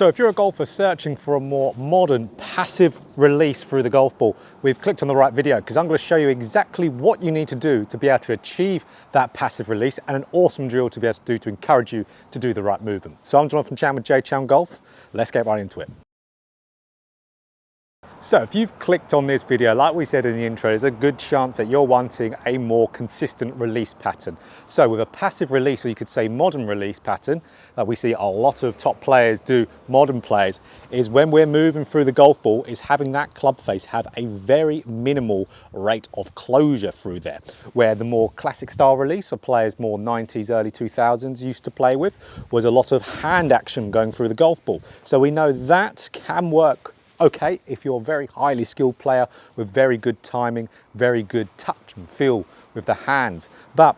So if you're a golfer searching for a more modern passive release through the golf ball, we've clicked on the right video because I'm going to show you exactly what you need to do to be able to achieve that passive release and an awesome drill to be able to do to encourage you to do the right movement. So I'm Jonathan Chan with JChownGolf. Let's get right into it. So if you've clicked on this video, like we said in the intro, there's a good chance that you're wanting a more consistent release pattern. So with a passive release, or you could say modern release pattern, that we see a lot of top players do, modern players, is when we're moving through the golf ball, is having that club face have a very minimal rate of closure through there. Where the more classic style release, or players more 90s, early 2000s used to play with, was a lot of hand action going through the golf ball. So we know that can work okay if you're a very highly skilled player with very good timing, very good touch and feel with the hands. But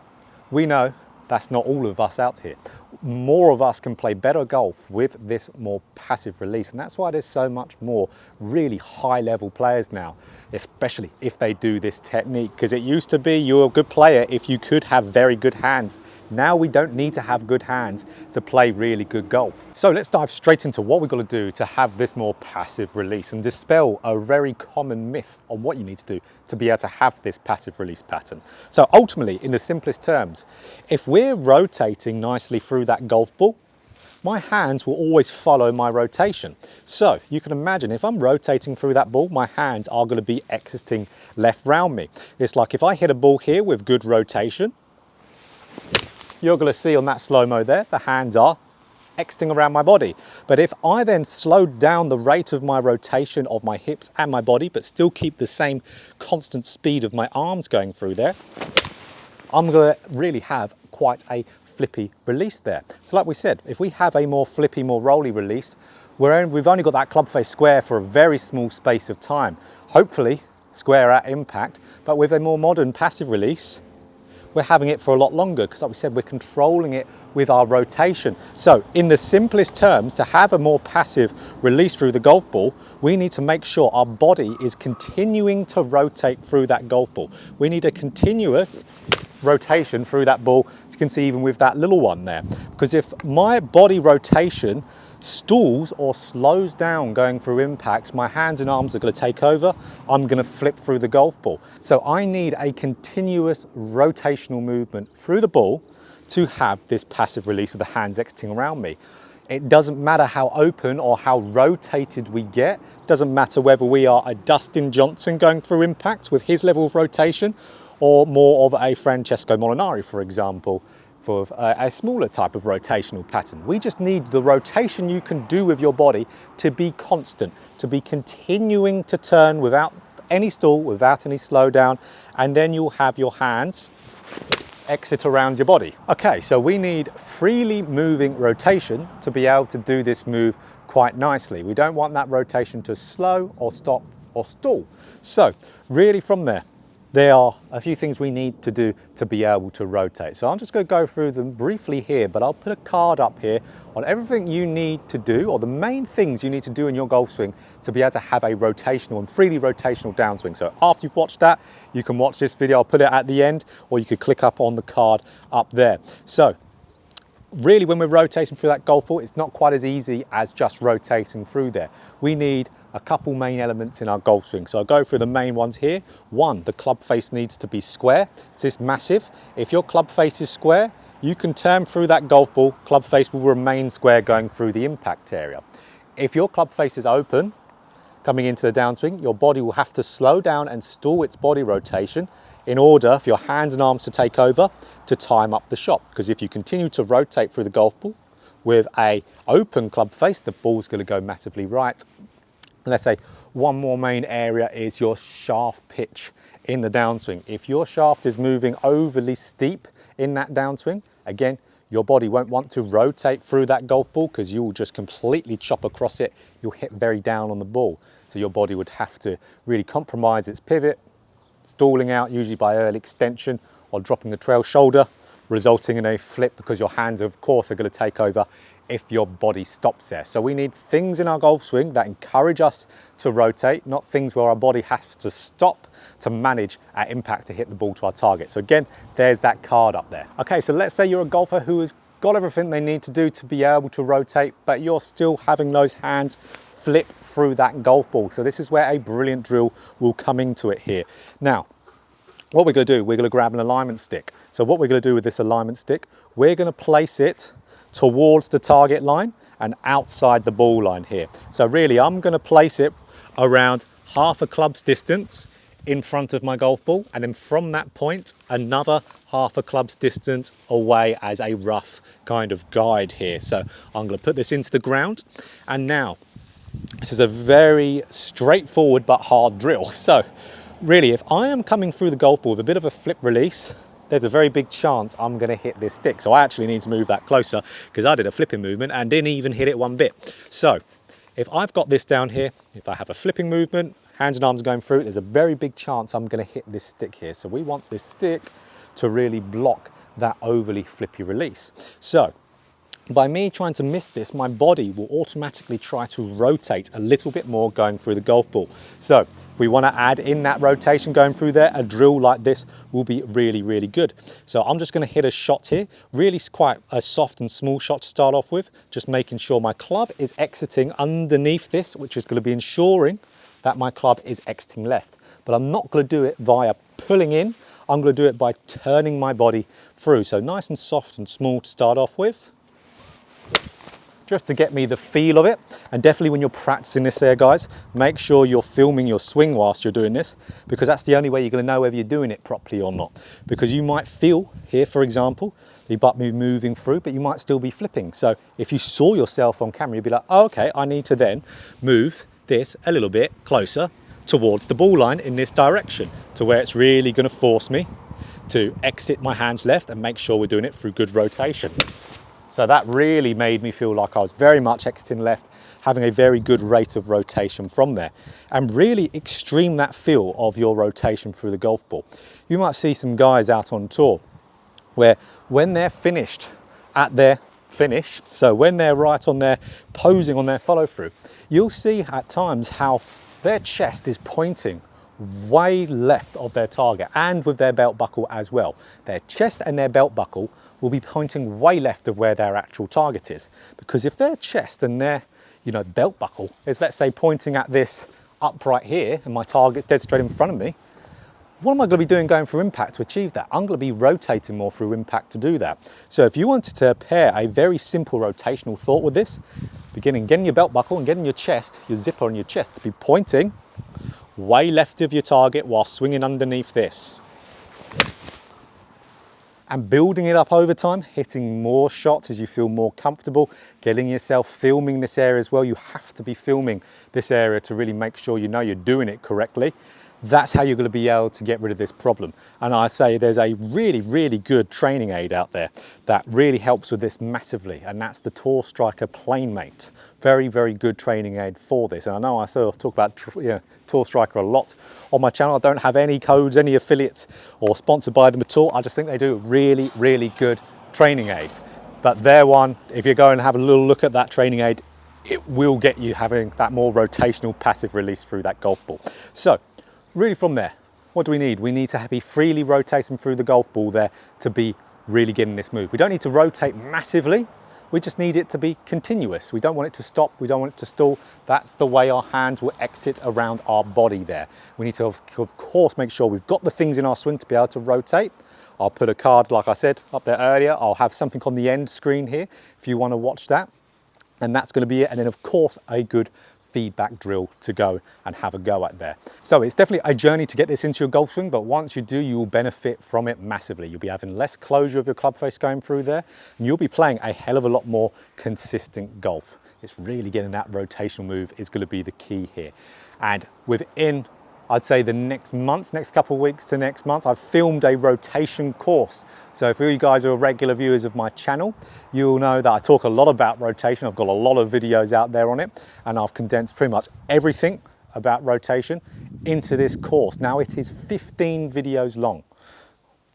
we know that's not all of us out here. More of us can play better golf with this more passive release, and that's why there's so much more really high level players now, especially if they do this technique, because it used to be you're a good player if you could have very good hands. Now we don't need to have good hands to play really good golf. So let's dive straight into what we've got to do to have this more passive release and dispel a very common myth on what you need to do to be able to have this passive release pattern. So ultimately, in the simplest terms, if we're rotating nicely through that golf ball, my hands will always follow my rotation. So you can imagine if I'm rotating through that ball, my hands are going to be exiting left round me. It's like if I hit a ball here with good rotation, you're going to see on that slow-mo there, the hands are exiting around my body. But if I then slow down the rate of my rotation of my hips and my body, but still keep the same constant speed of my arms going through there, I'm going to really have quite a flippy release there. So like we said, if we have a more flippy, more rolly release, we've only got that club face square for a very small space of time. Hopefully square at impact, but with a more modern passive release, we're having it for a lot longer because like we said, we're controlling it with our rotation. So in the simplest terms, to have a more passive release through the golf ball, we need to make sure our body is continuing to rotate through that golf ball. We need a continuous rotation through that ball, as you can see even with that little one there. Because if my body rotation stalls or slows down going through impact, my hands and arms are going to take over, I'm going to flip through the golf ball. So I need a continuous rotational movement through the ball to have this passive release with the hands exiting around me. It doesn't matter how open or how rotated we get, doesn't matter whether we are a Dustin Johnson going through impact with his level of rotation, or more of a Francesco Molinari, for example, for a smaller type of rotational pattern. We just need the rotation you can do with your body to be constant, to be continuing to turn without any stall, without any slowdown, and then you'll have your hands exit around your body. Okay, so we need freely moving rotation to be able to do this move quite nicely. We don't want that rotation to slow or stop or stall. So really from there are a few things we need to do to be able to rotate. So I'm just going to go through them briefly here, but I'll put a card up here on everything you need to do, or the main things you need to do in your golf swing to be able to have a rotational and freely rotational downswing. So after you've watched that, you can watch this video. I'll put it at the end, or you could click up on the card up there. So really when we're rotating through that golf ball, it's not quite as easy as just rotating through there. We need a couple main elements in our golf swing. So I'll go through the main ones here. One, the club face needs to be square. This is massive. If your club face is square, you can turn through that golf ball, club face will remain square going through the impact area. If your club face is open, coming into the downswing, your body will have to slow down and stall its body rotation in order for your hands and arms to take over to time up the shot. Because if you continue to rotate through the golf ball with a open club face, the ball's going to go massively right. Let's say one more main area is your shaft pitch in the downswing. If your shaft is moving overly steep in that downswing, again, your body won't want to rotate through that golf ball because you will just completely chop across it. You'll hit very down on the ball. So your body would have to really compromise its pivot, stalling out usually by early extension or dropping the trail shoulder, resulting in a flip because your hands, of course, are going to take over if your body stops there. So we need things in our golf swing that encourage us to rotate, not things where our body has to stop to manage at impact to hit the ball to our target. So again, there's that card up there. Okay, so let's say you're a golfer who is got everything they need to do to be able to rotate, but you're still having those hands flip through that golf ball. So this is where a brilliant drill will come into it here. Now, what we're going to do, we're going to grab an alignment stick. So what we're going to do with this alignment stick, we're going to place it towards the target line and outside the ball line here. So really, I'm going to place it around half a club's distance in front of my golf ball, and then from that point, another half a club's distance away as a rough kind of guide here. So I'm going to put this into the ground, and now this is a very straightforward but hard drill. So really, if I am coming through the golf ball with a bit of a flip release, there's a very big chance I'm going to hit this stick. So I actually need to move that closer because I did a flipping movement and didn't even hit it one bit. So if I've got this down here, if I have a flipping movement, hands and arms going through, there's a very big chance I'm going to hit this stick here. So we want this stick to really block that overly flippy release. So by me trying to miss this, my body will automatically try to rotate a little bit more going through the golf ball. So if we want to add in that rotation going through there, a drill like this will be really, really good. So I'm just going to hit a shot here, really quite a soft and small shot to start off with, just making sure my club is exiting underneath this, which is going to be ensuring that my club is exiting left. But I'm not going to do it via pulling in, I'm going to do it by turning my body through. So nice and soft and small to start off with, just to get me the feel of it. And definitely when you're practicing this here, guys, make sure you're filming your swing whilst you're doing this, because that's the only way you're going to know whether you're doing it properly or not. Because you might feel here, for example, you might be moving through, but you might still be flipping. So if you saw yourself on camera, you'd be like, oh, okay, I need to then move this a little bit closer towards the ball line in this direction, to where it's really going to force me to exit my hands left and make sure we're doing it through good rotation. So that really made me feel like I was very much exiting left, having a very good rate of rotation from there, and really extreme that feel of your rotation through the golf ball. You might see some guys out on tour where when they're finished at their finish, so when they're right on their posing on their follow through, you'll see at times how their chest is pointing way left of their target, and with their belt buckle as well. Their chest and their belt buckle will be pointing way left of where their actual target is. Because if their chest and their belt buckle is, let's say, pointing at this upright here, and my target's dead straight in front of me, what am I going to be doing going through impact to achieve that? I'm going to be rotating more through impact to do that. So if you wanted to pair a very simple rotational thought with this, getting your belt buckle and getting your chest, your zipper on your chest, to be pointing way left of your target while swinging underneath this. And building it up over time, hitting more shots as you feel more comfortable, getting yourself filming this area as well. You have to be filming this area to really make sure you know you're doing it correctly. That's how you're going to be able to get rid of this problem. And I say there's a really, really good training aid out there that really helps with this massively, and that's the Tour Striker PlaneMate. Very, very good training aid for this. And I know I sort of talk about Tour Striker a lot on my channel. I don't have any codes, any affiliates or sponsored by them at all. I just think they do really, really good training aids. But they're one, if you go and have a little look at that training aid, it will get you having that more rotational passive release through that golf ball. So really from there, what do we need? We need to be freely rotating through the golf ball there to be really getting this move. We don't need to rotate massively. We just need it to be continuous. We don't want it to stop. We don't want it to stall. That's the way our hands will exit around our body there. We need to, of course, make sure we've got the things in our swing to be able to rotate. I'll put a card, like I said, up there earlier. I'll have something on the end screen here if you want to watch that. And that's going to be it. And then, of course, a good feedback drill to go and have a go at there. So it's definitely a journey to get this into your golf swing, but once you do, you will benefit from it massively. You'll be having less closure of your club face going through there, and you'll be playing a hell of a lot more consistent golf. It's really getting that rotational move is going to be the key here. And within, I'd say, the next couple of weeks to next month, I've filmed a rotation course. So for you guys who are regular viewers of my channel, you'll know that I talk a lot about rotation. I've got a lot of videos out there on it, and I've condensed pretty much everything about rotation into this course. Now it is 15 videos long.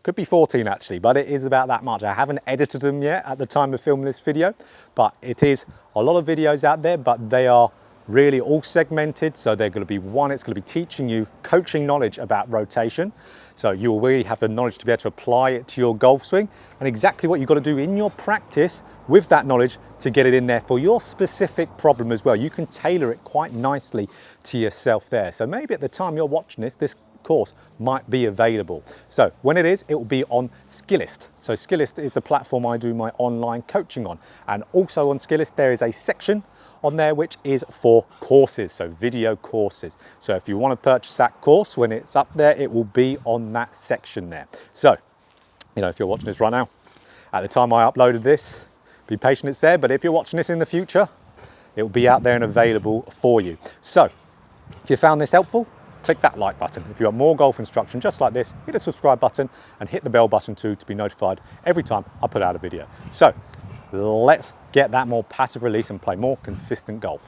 Could be 14 actually, but it is about that much. I haven't edited them yet at the time of filming this video, but it is a lot of videos out there, but they are really all segmented. So they're going to be one, it's going to be teaching you coaching knowledge about rotation. So you'll really have the knowledge to be able to apply it to your golf swing, and exactly what you've got to do in your practice with that knowledge to get it in there for your specific problem as well. You can tailor it quite nicely to yourself there. So maybe at the time you're watching this course might be available. So when it is, it will be on Skillist. So Skillist is the platform I do my online coaching on. And also on Skillist, there is a section on there which is for courses, so video courses. So if you want to purchase that course, when it's up there, it will be on that section there. So, you know, if you're watching this right now, at the time I uploaded this, be patient, it's there, but if you're watching this in the future, it will be out there and available for you. So, if you found this helpful, click that like button. If you want more golf instruction just like this, hit the subscribe button and hit the bell button too to be notified every time I put out a video. So let's get that more passive release and play more consistent golf.